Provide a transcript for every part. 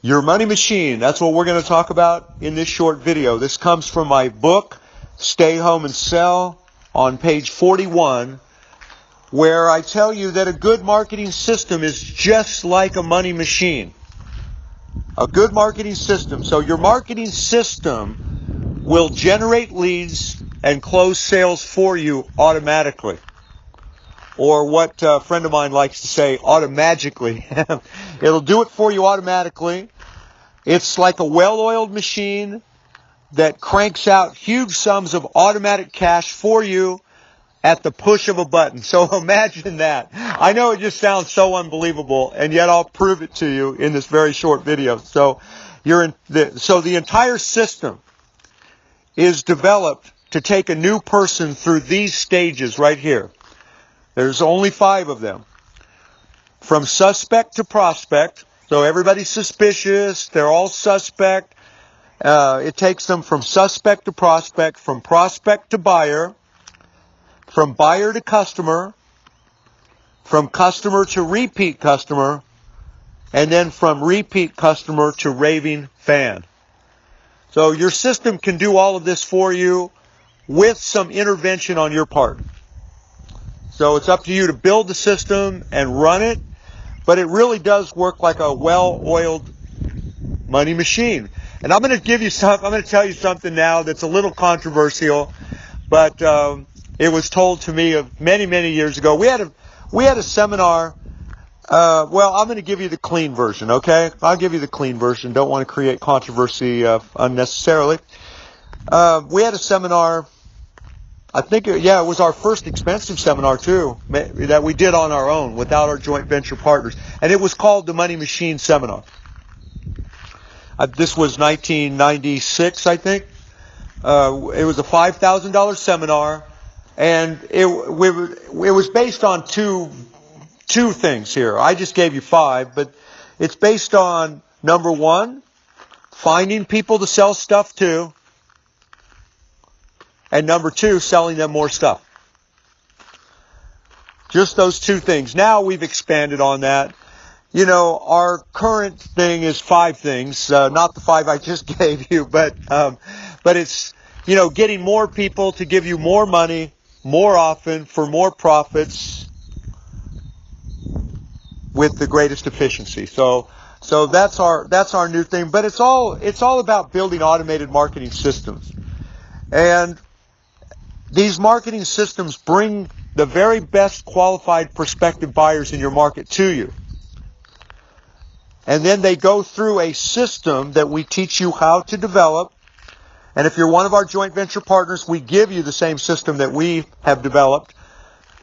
Your money machine, that's what we're going to talk about in this short video. This comes from my book, Stay Home and Sell, on page 41, where I tell you that a good marketing system is just like a money machine. A good marketing system. So your marketing system will generate leads and close sales for you automatically. Or what a friend of mine likes to say, automagically. It'll do it for you automatically. It's like a well-oiled machine that cranks out huge sums of automatic cash for you at the push of a button. So imagine that. I know it just sounds so unbelievable, and yet I'll prove it to you in this very short video. So the entire system is developed to take a new person through these stages right here. There's only 5 of them. From suspect to prospect. So everybody's suspicious. They're all suspect. It takes them from suspect to prospect, from prospect to buyer, from buyer to customer, from customer to repeat customer, and then from repeat customer to raving fan. So your system can do all of this for you with some intervention on your part. So it's up to you to build the system and run it, but it really does work like a well-oiled money machine. And I'm going to tell you something now that's a little controversial, but it was told to me many, many years ago. We had a seminar. Well, I'm going to give you the clean version, okay? I'll give you the clean version. Don't want to create controversy unnecessarily. We had a seminar. I think, it was our first expensive seminar, too, that we did on our own without our joint venture partners. And it was called the Money Machine Seminar. This was 1996, I think. It was a $5,000 seminar, and it was based on two things here. I just gave you 5, but it's based on, number 1, finding people to sell stuff to, and number 2, selling them more stuff. Just those 2 things. Now we've expanded on that. You know, our current thing is 5 things, not the 5 I just gave you, but it's, getting more people to give you more money, more often, for more profits, with the greatest efficiency. So that's our new thing. But it's all about building automated marketing systems. And these marketing systems bring the very best qualified prospective buyers in your market to you. And then they go through a system that we teach you how to develop. And if you're one of our joint venture partners, we give you the same system that we have developed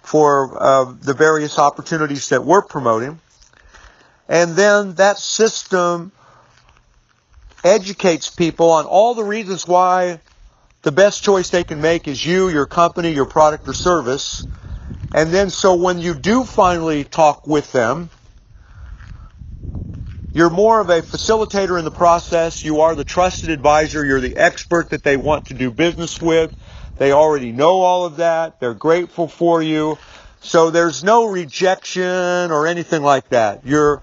for the various opportunities that we're promoting. And then that system educates people on all the reasons why the best choice they can make is you, your company, your product or service. And then so when you do finally talk with them, you're more of a facilitator in the process. You are the trusted advisor. You're the expert that they want to do business with. They already know all of that. They're grateful for you. So there's no rejection or anything like that. You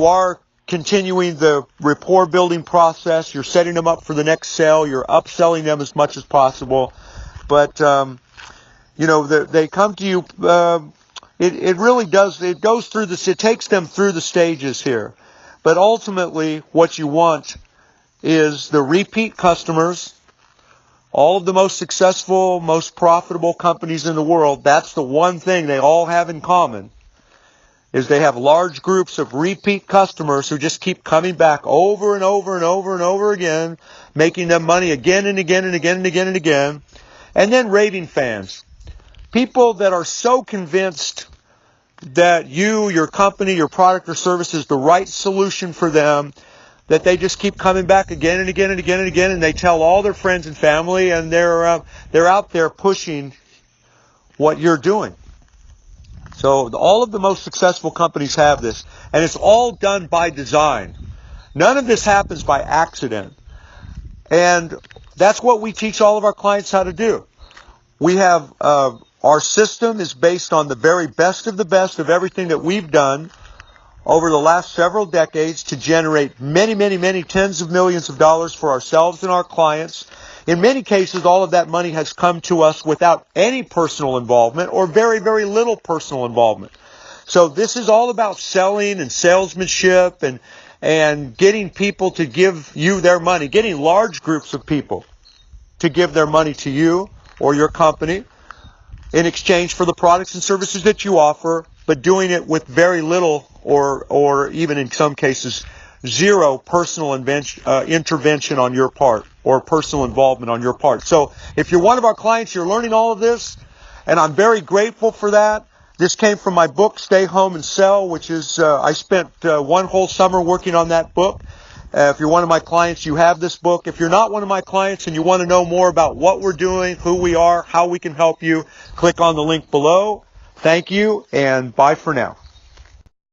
are continuing the rapport building process. You're setting them up for the next sale. You're upselling them as much as possible. But, they come to you. It really does. It goes through this. It takes them through the stages here. But ultimately, what you want is the repeat customers. All of the most successful, most profitable companies in the world, that's the one thing they all have in common, is they have large groups of repeat customers who just keep coming back over and over and over and over again, making them money again and again and again and again and again. And then raving fans. People that are so convinced that you, your company, your product or service is the right solution for them, that they just keep coming back again and again and again and again, and they tell all their friends and family, and they're out there pushing what you're doing. So all of the most successful companies have this, and it's all done by design. None of this happens by accident. And that's what we teach all of our clients how to do. We have our system is based on the very best of everything that we've done over the last several decades to generate many, many, many tens of millions of dollars for ourselves and our clients. In many cases, all of that money has come to us without any personal involvement or very, very little personal involvement. So this is all about selling and salesmanship and getting people to give you their money, getting large groups of people to give their money to you or your company in exchange for the products and services that you offer, but doing it with very little or even in some cases zero personal intervention on your part or personal involvement on your part. So if you're one of our clients, you're learning all of this, and I'm very grateful for that. This came from my book, Stay Home and Sell, which is, I spent one whole summer working on that book. If you're one of my clients, you have this book. If you're not one of my clients and you want to know more about what we're doing, who we are, how we can help you, click on the link below. Thank you, and bye for now.